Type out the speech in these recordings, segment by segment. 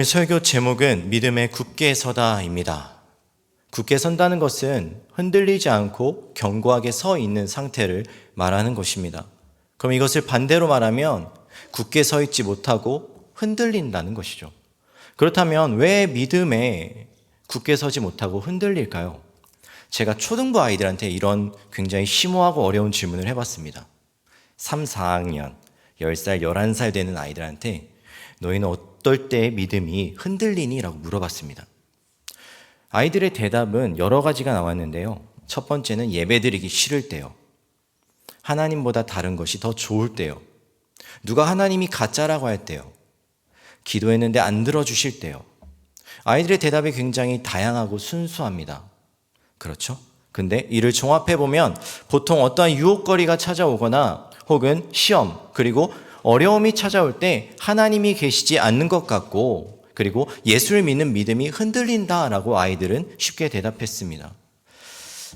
설교 제목은 믿음에 굳게 서다입니다. 굳게 선다는 것은 흔들리지 않고 견고하게 서 있는 상태를 말하는 것입니다. 그럼 이것을 반대로 말하면 굳게 서 있지 못하고 흔들린다는 것이죠. 그렇다면 왜 믿음에 굳게 서지 못하고 흔들릴까요? 제가 초등부 아이들한테 이런 굉장히 심오하고 어려운 질문을 해봤습니다. 3, 4학년, 10살, 11살 되는 아이들한테 너희는 어떨 때 믿음이 흔들리니? 라고 물어봤습니다. 아이들의 대답은 여러 가지가 나왔는데요. 첫 번째는 예배드리기 싫을 때요. 하나님보다 다른 것이 더 좋을 때요. 누가 하나님이 가짜라고 할 때요. 기도했는데 안 들어주실 때요. 아이들의 대답이 굉장히 다양하고 순수합니다. 그렇죠? 근데 이를 종합해보면 보통 어떠한 유혹거리가 찾아오거나 혹은 시험 그리고 어려움이 찾아올 때 하나님이 계시지 않는 것 같고 그리고 예수를 믿는 믿음이 흔들린다라고 아이들은 쉽게 대답했습니다.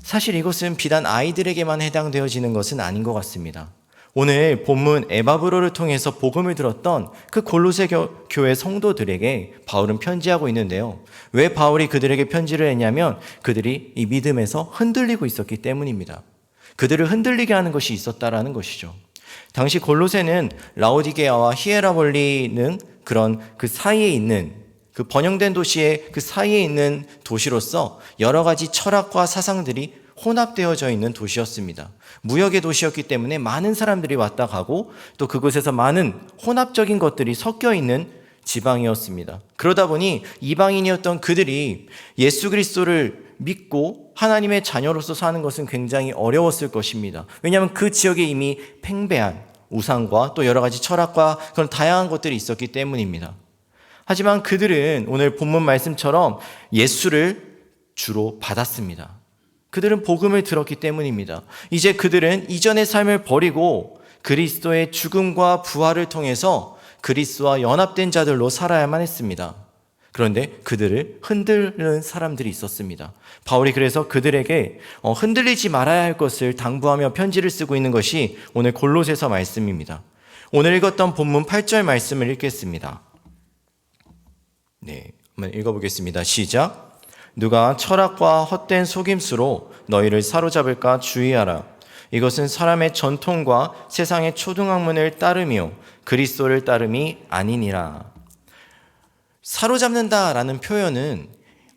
사실 이것은 비단 아이들에게만 해당되어지는 것은 아닌 것 같습니다. 오늘 본문 에바브로를 통해서 복음을 들었던 그 골로새 교회 성도들에게 바울은 편지하고 있는데요. 왜 바울이 그들에게 편지를 했냐면 그들이 이 믿음에서 흔들리고 있었기 때문입니다. 그들을 흔들리게 하는 것이 있었다라는 것이죠. 당시 골로새는 라오디게아와 히에라볼리는 그런 그 사이에 있는 그 번영된 도시의 그 사이에 있는 도시로서 여러 가지 철학과 사상들이 혼합되어져 있는 도시였습니다. 무역의 도시였기 때문에 많은 사람들이 왔다 가고 또 그곳에서 많은 혼합적인 것들이 섞여 있는 지방이었습니다. 그러다 보니 이방인이었던 그들이 예수 그리스도를 믿고 하나님의 자녀로서 사는 것은 굉장히 어려웠을 것입니다. 왜냐하면 그 지역에 이미 팽배한 우상과 또 여러 가지 철학과 그런 다양한 것들이 있었기 때문입니다. 하지만 그들은 오늘 본문 말씀처럼 예수를 주로 받았습니다. 그들은 복음을 들었기 때문입니다. 이제 그들은 이전의 삶을 버리고 그리스도의 죽음과 부활을 통해서 그리스도와 연합된 자들로 살아야만 했습니다. 그런데 그들을 흔들는 사람들이 있었습니다. 바울이 그래서 그들에게 흔들리지 말아야 할 것을 당부하며 편지를 쓰고 있는 것이 오늘 골로새서 말씀입니다. 오늘 읽었던 본문 8절 말씀을 읽겠습니다. 네, 한번 읽어보겠습니다. 시작. 누가 철학과 헛된 속임수로 너희를 사로잡을까 주의하라. 이것은 사람의 전통과 세상의 초등학문을 따르며 그리스도를 따름이 아니니라. 사로잡는다라는 표현은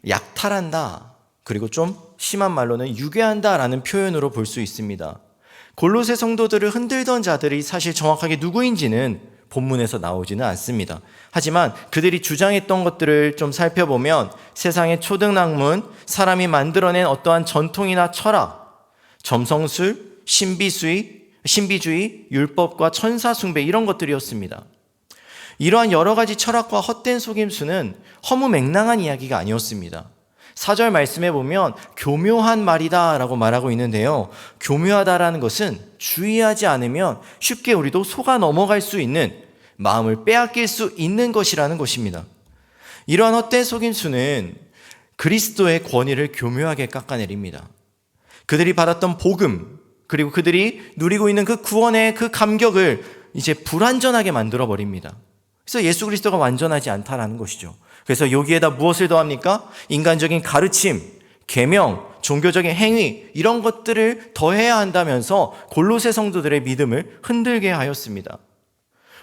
약탈한다, 그리고 좀 심한 말로는 유괴한다라는 표현으로 볼 수 있습니다. 골로새 성도들을 흔들던 자들이 사실 정확하게 누구인지는 본문에서 나오지는 않습니다. 하지만 그들이 주장했던 것들을 좀 살펴보면 세상의 초등학문, 사람이 만들어낸 어떠한 전통이나 철학, 점성술, 신비주의, 율법과 천사숭배 이런 것들이었습니다. 이러한 여러 가지 철학과 헛된 속임수는 허무맹랑한 이야기가 아니었습니다. 4절 말씀에 보면 교묘한 말이다 라고 말하고 있는데요. 교묘하다라는 것은 주의하지 않으면 쉽게 우리도 속아 넘어갈 수 있는, 마음을 빼앗길 수 있는 것이라는 것입니다. 이러한 헛된 속임수는 그리스도의 권위를 교묘하게 깎아내립니다. 그들이 받았던 복음, 그리고 그들이 누리고 있는 그 구원의 그 감격을 이제 불완전하게 만들어버립니다. 그래서 예수 그리스도가 완전하지 않다라는 것이죠. 그래서 여기에다 무엇을 더합니까? 인간적인 가르침, 계명, 종교적인 행위 이런 것들을 더해야 한다면서 골로새 성도들의 믿음을 흔들게 하였습니다.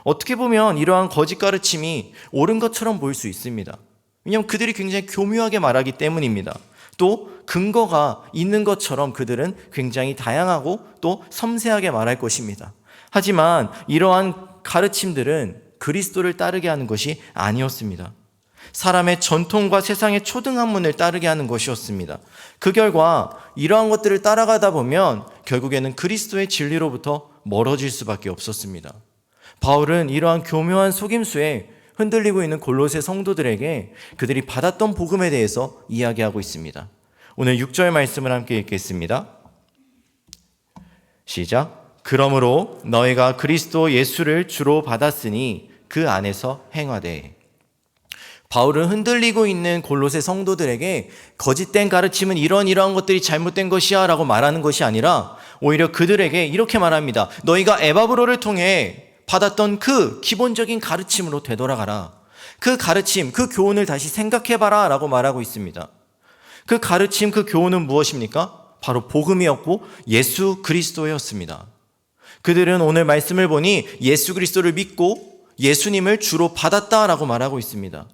어떻게 보면 이러한 거짓 가르침이 옳은 것처럼 보일 수 있습니다. 왜냐하면 그들이 굉장히 교묘하게 말하기 때문입니다. 또 근거가 있는 것처럼 그들은 굉장히 다양하고 또 섬세하게 말할 것입니다. 하지만 이러한 가르침들은 그리스도를 따르게 하는 것이 아니었습니다. 사람의 전통과 세상의 초등학문을 따르게 하는 것이었습니다. 그 결과 이러한 것들을 따라가다 보면 결국에는 그리스도의 진리로부터 멀어질 수밖에 없었습니다. 바울은 이러한 교묘한 속임수에 흔들리고 있는 골로새 성도들에게 그들이 받았던 복음에 대해서 이야기하고 있습니다. 오늘 6절 말씀을 함께 읽겠습니다. 시작. 그러므로 너희가 그리스도 예수를 주로 받았으니 그 안에서 행하되. 바울은 흔들리고 있는 골로새 성도들에게 거짓된 가르침은 이러한 것들이 잘못된 것이야 라고 말하는 것이 아니라 오히려 그들에게 이렇게 말합니다. 너희가 에바브로를 통해 받았던 그 기본적인 가르침으로 되돌아가라. 그 가르침, 그 교훈을 다시 생각해봐라 라고 말하고 있습니다. 그 가르침, 그 교훈은 무엇입니까? 바로 복음이었고 예수 그리스도였습니다. 그들은 오늘 말씀을 보니 예수 그리스도를 믿고 예수님을 주로 받았다라고 말하고 있습니다.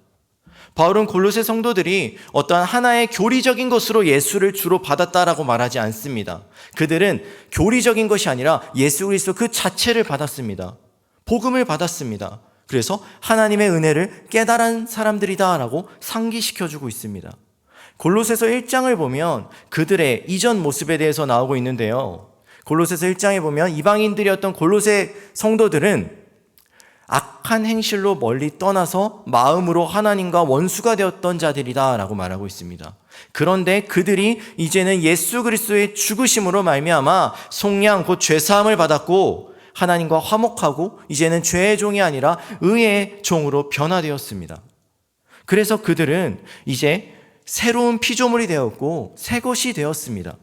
바울은 골로새 성도들이 어떠한 하나의 교리적인 것으로 예수를 주로 받았다라고 말하지 않습니다. 그들은 교리적인 것이 아니라 예수 그리스도 그 자체를 받았습니다. 복음을 받았습니다. 그래서 하나님의 은혜를 깨달은 사람들이다라고 상기시켜주고 있습니다. 골로새서 1장을 보면 그들의 이전 모습에 대해서 나오고 있는데요. 골로새서 1장에 보면 이방인들이었던 골로새 성도들은 악한 행실로 멀리 떠나서 마음으로 하나님과 원수가 되었던 자들이다 라고 말하고 있습니다. 그런데 그들이 이제는 예수 그리스도의 죽으심으로 말미암아 속량 곧 죄사함을 받았고 하나님과 화목하고 이제는 죄의 종이 아니라 의의 종으로 변화되었습니다. 그래서 그들은 이제 새로운 피조물이 되었고 새 것이 되었습니다.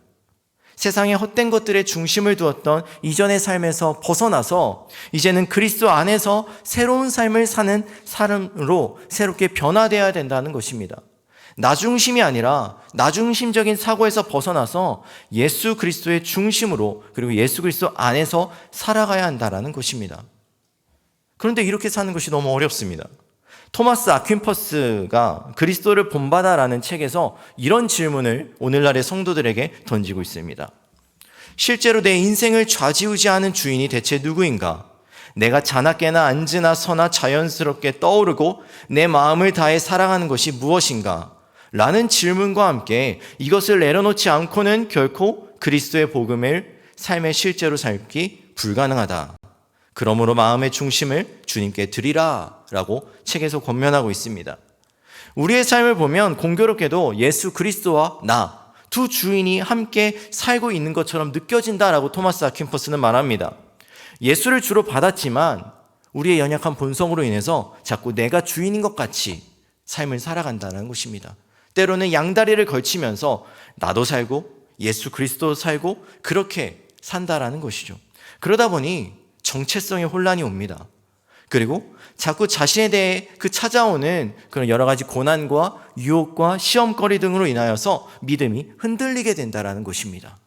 세상의 헛된 것들의 중심을 두었던 이전의 삶에서 벗어나서 이제는 그리스도 안에서 새로운 삶을 사는 사람으로 새롭게 변화되어야 된다는 것입니다. 나 중심이 아니라 나 중심적인 사고에서 벗어나서 예수 그리스도의 중심으로 그리고 예수 그리스도 안에서 살아가야 한다는 것입니다. 그런데 이렇게 사는 것이 너무 어렵습니다. 토마스 아퀴퍼스가 그리스도를 본받아라는 책에서 이런 질문을 오늘날의 성도들에게 던지고 있습니다. 실제로 내 인생을 좌지우지하는 주인이 대체 누구인가? 내가 자나깨나 앉으나 서나 자연스럽게 떠오르고 내 마음을 다해 사랑하는 것이 무엇인가? 라는 질문과 함께 이것을 내려놓지 않고는 결코 그리스도의 복음을 삶의 실제로 살기 불가능하다. 그러므로 마음의 중심을 주님께 드리라 라고 책에서 권면하고 있습니다. 우리의 삶을 보면 공교롭게도 예수 그리스도와 나 두 주인이 함께 살고 있는 것처럼 느껴진다라고 토마스 아퀴퍼스는 말합니다. 예수를 주로 받았지만 우리의 연약한 본성으로 인해서 자꾸 내가 주인인 것 같이 삶을 살아간다는 것입니다. 때로는 양다리를 걸치면서 나도 살고 예수 그리스도도 살고 그렇게 산다라는 것이죠. 그러다 보니 정체성의 혼란이 옵니다. 그리고 자꾸 자신에 대해 그 찾아오는 그런 여러 가지 고난과 유혹과 시험거리 등으로 인하여서 믿음이 흔들리게 된다는 것입니다.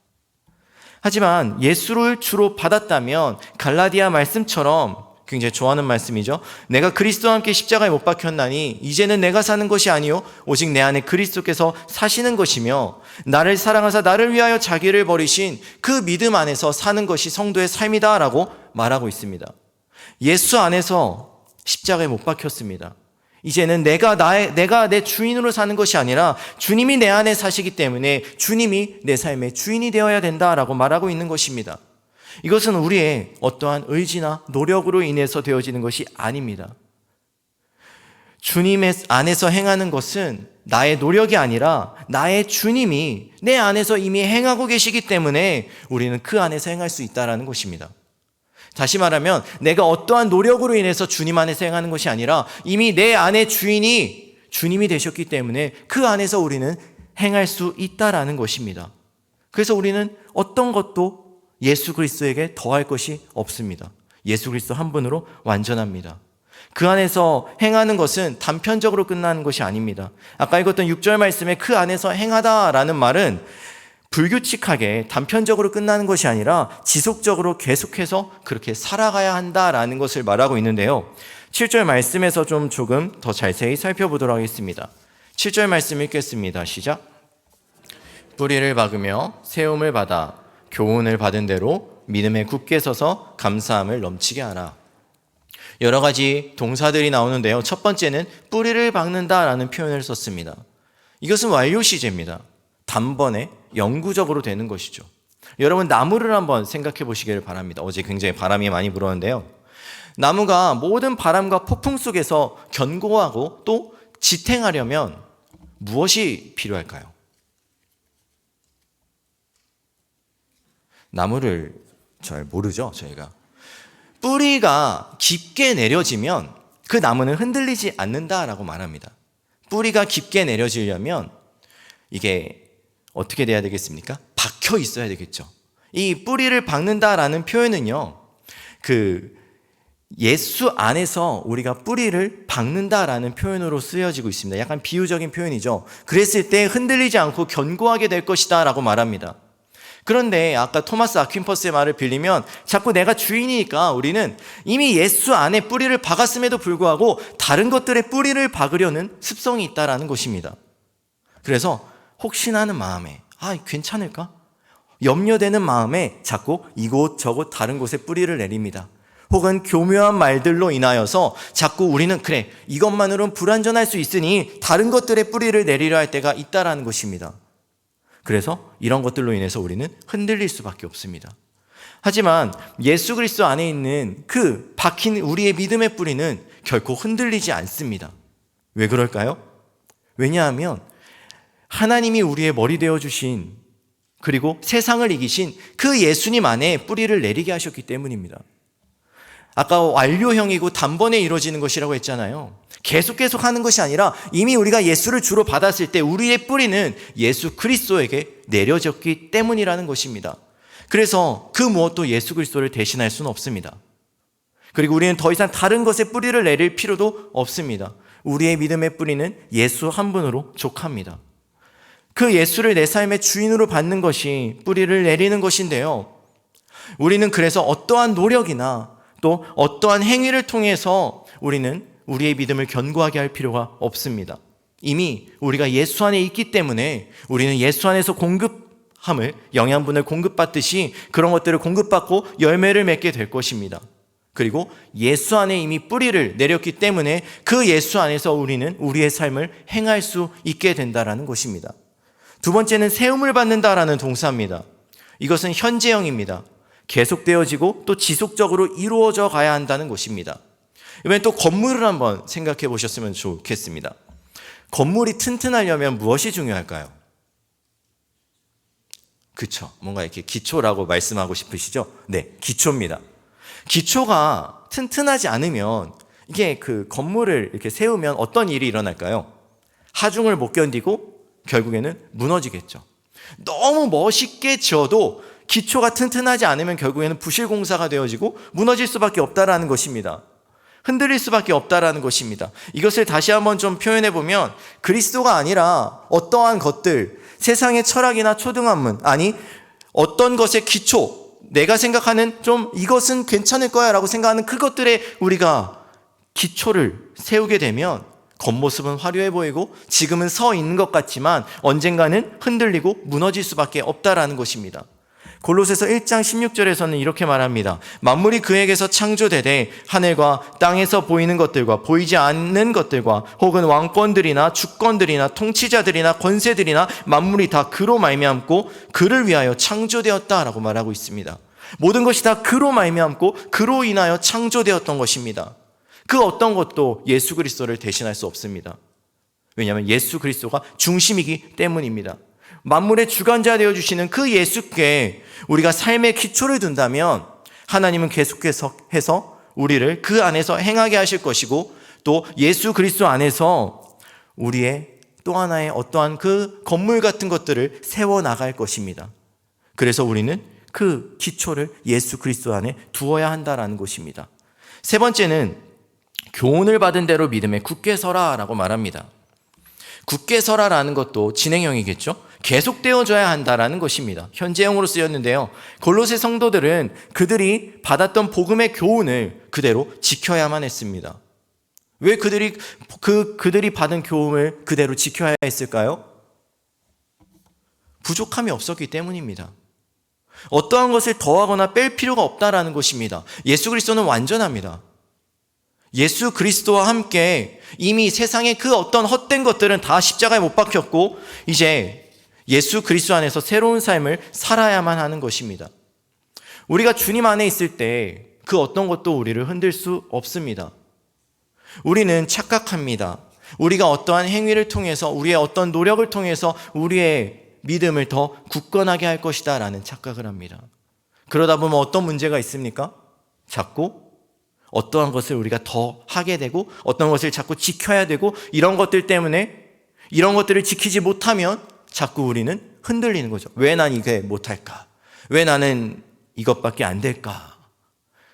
하지만 예수를 주로 받았다면 갈라디아 말씀처럼 굉장히 좋아하는 말씀이죠. 내가 그리스도와 함께 십자가에 못 박혔나니 이제는 내가 사는 것이 아니요 오직 내 안에 그리스도께서 사시는 것이며 나를 사랑하사 나를 위하여 자기를 버리신 그 믿음 안에서 사는 것이 성도의 삶이다 라고 말하고 있습니다. 예수 안에서 십자가에 못 박혔습니다. 이제는 내가 내 주인으로 사는 것이 아니라 주님이 내 안에 사시기 때문에 주님이 내 삶의 주인이 되어야 된다라고 말하고 있는 것입니다. 이것은 우리의 어떠한 의지나 노력으로 인해서 되어지는 것이 아닙니다. 주님의 안에서 행하는 것은 나의 노력이 아니라 나의 주님이 내 안에서 이미 행하고 계시기 때문에 우리는 그 안에서 행할 수 있다는 것입니다. 다시 말하면 내가 어떠한 노력으로 인해서 주님 안에서 행하는 것이 아니라 이미 내 안의 주인이 주님이 되셨기 때문에 그 안에서 우리는 행할 수 있다라는 것입니다. 그래서 우리는 어떤 것도 예수 그리스도에게 더할 것이 없습니다. 예수 그리스도 한 분으로 완전합니다. 그 안에서 행하는 것은 단편적으로 끝나는 것이 아닙니다. 아까 읽었던 6절 말씀에 그 안에서 행하다라는 말은 불규칙하게 단편적으로 끝나는 것이 아니라 지속적으로 계속해서 그렇게 살아가야 한다라는 것을 말하고 있는데요. 7절 말씀에서 조금 더 자세히 살펴보도록 하겠습니다. 7절 말씀 읽겠습니다. 시작. 뿌리를 박으며 세움을 받아 교훈을 받은 대로 믿음에 굳게 서서 감사함을 넘치게 하라. 여러 가지 동사들이 나오는데요. 첫 번째는 뿌리를 박는다라는 표현을 썼습니다. 이것은 완료 시제입니다. 단번에 영구적으로 되는 것이죠. 여러분 나무를 한번 생각해 보시기를 바랍니다. 어제 굉장히 바람이 많이 불었는데요. 나무가 모든 바람과 폭풍 속에서 견고하고 또 지탱하려면 무엇이 필요할까요? 나무를 잘 모르죠, 저희가. 뿌리가 깊게 내려지면 그 나무는 흔들리지 않는다라고 말합니다. 뿌리가 깊게 내려지려면 이게 어떻게 돼야 되겠습니까? 박혀 있어야 되겠죠. 이 뿌리를 박는다라는 표현은요, 예수 안에서 우리가 뿌리를 박는다라는 표현으로 쓰여지고 있습니다. 약간 비유적인 표현이죠. 그랬을 때 흔들리지 않고 견고하게 될 것이다 라고 말합니다. 그런데 아까 토마스 아퀴퍼스의 말을 빌리면 자꾸 내가 주인이니까 우리는 이미 예수 안에 뿌리를 박았음에도 불구하고 다른 것들의 뿌리를 박으려는 습성이 있다라는 것입니다. 그래서 혹시나 하는 마음에 괜찮을까? 염려되는 마음에 자꾸 이곳저곳 다른 곳에 뿌리를 내립니다. 혹은 교묘한 말들로 인하여서 자꾸 우리는 그래 이것만으로는 불완전할 수 있으니 다른 것들의 뿌리를 내리려 할 때가 있다라는 것입니다. 그래서 이런 것들로 인해서 우리는 흔들릴 수밖에 없습니다. 하지만 예수 그리스도 안에 있는 그 박힌 우리의 믿음의 뿌리는 결코 흔들리지 않습니다. 왜 그럴까요? 왜냐하면 하나님이 우리의 머리 되어주신 그리고 세상을 이기신 그 예수님 안에 뿌리를 내리게 하셨기 때문입니다. 아까 완료형이고 단번에 이루어지는 것이라고 했잖아요. 계속 하는 것이 아니라 이미 우리가 예수를 주로 받았을 때 우리의 뿌리는 예수 그리스도에게 내려졌기 때문이라는 것입니다. 그래서 그 무엇도 예수 그리스도를 대신할 수는 없습니다. 그리고 우리는 더 이상 다른 것에 뿌리를 내릴 필요도 없습니다. 우리의 믿음의 뿌리는 예수 한 분으로 족합니다. 그 예수를 내 삶의 주인으로 받는 것이 뿌리를 내리는 것인데요. 우리는 그래서 어떠한 노력이나 또 어떠한 행위를 통해서 우리는 우리의 믿음을 견고하게 할 필요가 없습니다. 이미 우리가 예수 안에 있기 때문에 우리는 예수 안에서 공급함을, 영양분을 공급받듯이 그런 것들을 공급받고 열매를 맺게 될 것입니다. 그리고 예수 안에 이미 뿌리를 내렸기 때문에 그 예수 안에서 우리는 우리의 삶을 행할 수 있게 된다는 것입니다. 두 번째는 세움을 받는다라는 동사입니다. 이것은 현재형입니다. 계속되어지고 또 지속적으로 이루어져 가야 한다는 것입니다. 이번엔 또 건물을 한번 생각해 보셨으면 좋겠습니다. 건물이 튼튼하려면 무엇이 중요할까요? 그쵸. 뭔가 이렇게 기초라고 말씀하고 싶으시죠? 네, 기초입니다. 기초가 튼튼하지 않으면 이게 그 건물을 이렇게 세우면 어떤 일이 일어날까요? 하중을 못 견디고 결국에는 무너지겠죠. 너무 멋있게 지어도 기초가 튼튼하지 않으면 결국에는 부실공사가 되어지고 무너질 수밖에 없다라는 것입니다. 흔들릴 수밖에 없다라는 것입니다. 이것을 다시 한번 좀 표현해 보면 그리스도가 아니라 어떠한 것들, 세상의 철학이나 초등학문, 아니 어떤 것의 기초, 내가 생각하는 좀 이것은 괜찮을 거야 라고 생각하는 그것들에 우리가 기초를 세우게 되면 겉모습은 화려해 보이고 지금은 서 있는 것 같지만 언젠가는 흔들리고 무너질 수밖에 없다라는 것입니다. 골로새서 1장 16절에서는 이렇게 말합니다. 만물이 그에게서 창조되되 하늘과 땅에서 보이는 것들과 보이지 않는 것들과 혹은 왕권들이나 주권들이나 통치자들이나 권세들이나 만물이 다 그로 말미암고 그를 위하여 창조되었다라고 말하고 있습니다. 모든 것이 다 그로 말미암고 그로 인하여 창조되었던 것입니다. 그 어떤 것도 예수 그리스도를 대신할 수 없습니다. 왜냐하면 예수 그리스도가 중심이기 때문입니다. 만물의 주관자 되어주시는 그 예수께 우리가 삶의 기초를 둔다면 하나님은 계속해서 우리를 그 안에서 행하게 하실 것이고 또 예수 그리스도 안에서 우리의 또 하나의 어떠한 그 건물 같은 것들을 세워나갈 것입니다. 그래서 우리는 그 기초를 예수 그리스도 안에 두어야 한다는 것입니다. 세 번째는 교훈을 받은 대로 믿음에 굳게 서라 라고 말합니다. 굳게 서라라는 것도 진행형이겠죠. 계속되어져야 한다라는 것입니다. 현재형으로 쓰였는데요. 골로새 성도들은 그들이 받았던 복음의 교훈을 그대로 지켜야만 했습니다. 왜 그들이 받은 교훈을 그대로 지켜야 했을까요? 부족함이 없었기 때문입니다. 어떠한 것을 더하거나 뺄 필요가 없다라는 것입니다. 예수 그리스도는 완전합니다. 예수 그리스도와 함께 이미 세상의 그 어떤 헛된 것들은 다 십자가에 못 박혔고 이제 예수 그리스도 안에서 새로운 삶을 살아야만 하는 것입니다. 우리가 주님 안에 있을 때 그 어떤 것도 우리를 흔들 수 없습니다. 우리는 착각합니다. 우리가 어떠한 행위를 통해서 우리의 어떤 노력을 통해서 우리의 믿음을 더 굳건하게 할 것이다 라는 착각을 합니다. 그러다 보면 어떤 문제가 있습니까? 자꾸 어떠한 것을 우리가 더 하게 되고 어떤 것을 자꾸 지켜야 되고 이런 것들 때문에 이런 것들을 지키지 못하면 자꾸 우리는 흔들리는 거죠. 왜 난 이게 못할까? 왜 나는 이것밖에 안 될까?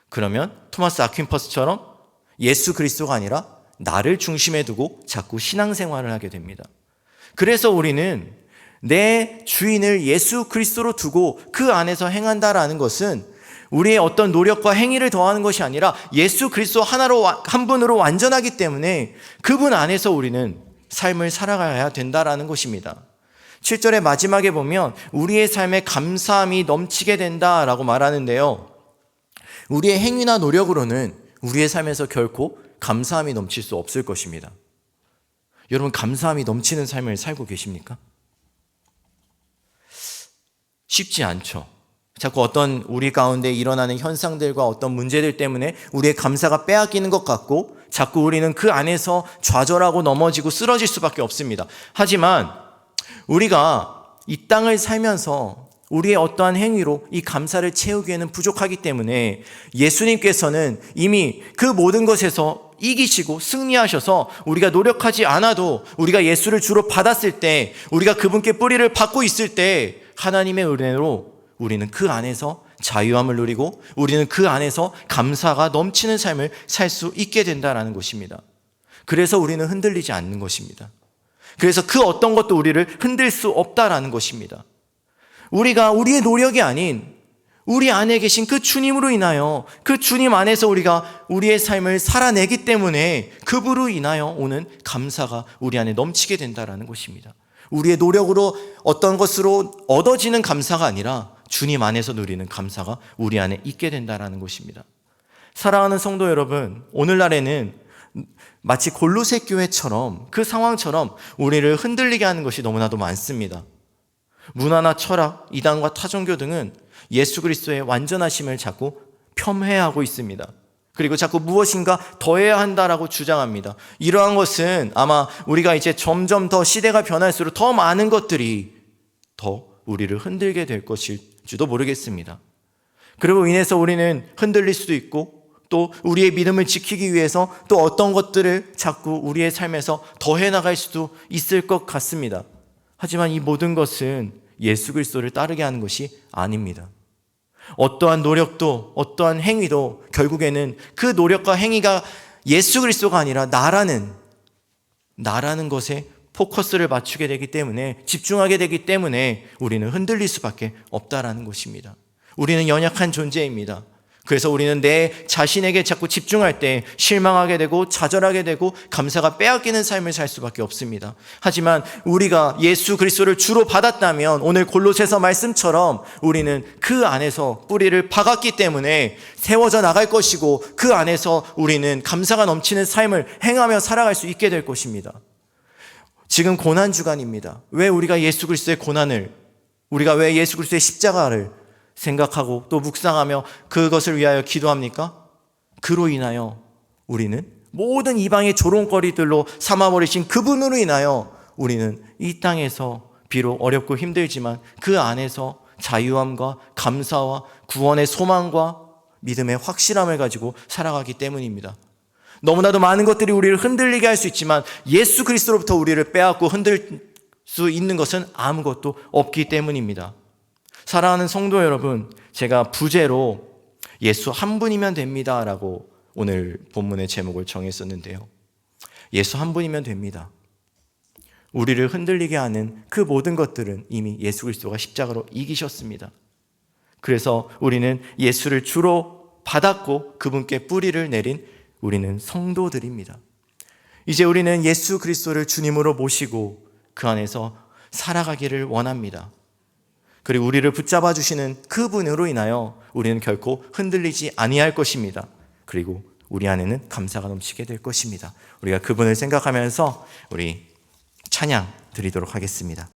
그러면 토마스 아퀴퍼스처럼 예수 그리스도가 아니라 나를 중심에 두고 자꾸 신앙생활을 하게 됩니다. 그래서 우리는 내 주인을 예수 그리스도로 두고 그 안에서 행한다라는 것은 우리의 어떤 노력과 행위를 더하는 것이 아니라 예수 그리스도 한 분으로 완전하기 때문에 그분 안에서 우리는 삶을 살아가야 된다라는 것입니다. 7절의 마지막에 보면 우리의 삶에 감사함이 넘치게 된다라고 말하는데요. 우리의 행위나 노력으로는 우리의 삶에서 결코 감사함이 넘칠 수 없을 것입니다. 여러분, 감사함이 넘치는 삶을 살고 계십니까? 쉽지 않죠. 자꾸 어떤 우리 가운데 일어나는 현상들과 어떤 문제들 때문에 우리의 감사가 빼앗기는 것 같고 자꾸 우리는 그 안에서 좌절하고 넘어지고 쓰러질 수밖에 없습니다. 하지만 우리가 이 땅을 살면서 우리의 어떠한 행위로 이 감사를 채우기에는 부족하기 때문에 예수님께서는 이미 그 모든 것에서 이기시고 승리하셔서 우리가 노력하지 않아도 우리가 예수를 주로 받았을 때, 우리가 그분께 뿌리를 받고 있을 때 하나님의 은혜로 우리는 그 안에서 자유함을 누리고 우리는 그 안에서 감사가 넘치는 삶을 살 수 있게 된다는 것입니다. 그래서 우리는 흔들리지 않는 것입니다. 그래서 그 어떤 것도 우리를 흔들 수 없다라는 것입니다. 우리가 우리의 노력이 아닌 우리 안에 계신 그 주님으로 인하여, 그 주님 안에서 우리가 우리의 삶을 살아내기 때문에 그분으로 인하여 오는 감사가 우리 안에 넘치게 된다라는 것입니다. 우리의 노력으로 어떤 것으로 얻어지는 감사가 아니라 주님 안에서 누리는 감사가 우리 안에 있게 된다라는 것입니다. 사랑하는 성도 여러분, 오늘날에는 마치 골로새 교회처럼 그 상황처럼 우리를 흔들리게 하는 것이 너무나도 많습니다. 문화나 철학, 이단과 타종교 등은 예수 그리스도의 완전하심을 자꾸 폄훼하고 있습니다. 그리고 자꾸 무엇인가 더해야 한다라고 주장합니다. 이러한 것은 아마 우리가 이제 점점 더 시대가 변할수록 더 많은 것들이 더 우리를 흔들게 될 것일지도 모르겠습니다. 그리고 인해서 우리는 흔들릴 수도 있고 또 우리의 믿음을 지키기 위해서 또 어떤 것들을 자꾸 우리의 삶에서 더해 나갈 수도 있을 것 같습니다. 하지만 이 모든 것은 예수 그리스도를 따르게 하는 것이 아닙니다. 어떠한 노력도 어떠한 행위도 결국에는 그 노력과 행위가 예수 그리스도가 아니라 나라는 것에 포커스를 맞추게 되기 때문에, 집중하게 되기 때문에 우리는 흔들릴 수밖에 없다라는 것입니다. 우리는 연약한 존재입니다. 그래서 우리는 내 자신에게 자꾸 집중할 때 실망하게 되고 좌절하게 되고 감사가 빼앗기는 삶을 살 수밖에 없습니다. 하지만 우리가 예수 그리스도를 주로 받았다면 오늘 골로새서 말씀처럼 우리는 그 안에서 뿌리를 박았기 때문에 세워져 나갈 것이고 그 안에서 우리는 감사가 넘치는 삶을 행하며 살아갈 수 있게 될 것입니다. 지금 고난주간입니다. 왜 우리가 예수 그리스도의 고난을, 우리가 왜 예수 그리스도의 십자가를 생각하고 또 묵상하며 그것을 위하여 기도합니까? 그로 인하여 우리는 모든 이방의 조롱거리들로 삼아버리신 그분으로 인하여 우리는 이 땅에서 비록 어렵고 힘들지만 그 안에서 자유함과 감사와 구원의 소망과 믿음의 확실함을 가지고 살아가기 때문입니다. 너무나도 많은 것들이 우리를 흔들리게 할 수 있지만 예수 그리스도로부터 우리를 빼앗고 흔들 수 있는 것은 아무것도 없기 때문입니다. 사랑하는 성도 여러분, 제가 부제로 예수 한 분이면 됩니다 라고 오늘 본문의 제목을 정했었는데요. 예수 한 분이면 됩니다. 우리를 흔들리게 하는 그 모든 것들은 이미 예수 그리스도가 십자가로 이기셨습니다. 그래서 우리는 예수를 주로 받았고 그분께 뿌리를 내린 우리는 성도들입니다. 이제 우리는 예수 그리스도를 주님으로 모시고 그 안에서 살아가기를 원합니다. 그리고 우리를 붙잡아 주시는 그분으로 인하여 우리는 결코 흔들리지 아니할 것입니다. 그리고 우리 안에는 감사가 넘치게 될 것입니다. 우리가 그분을 생각하면서 우리 찬양 드리도록 하겠습니다.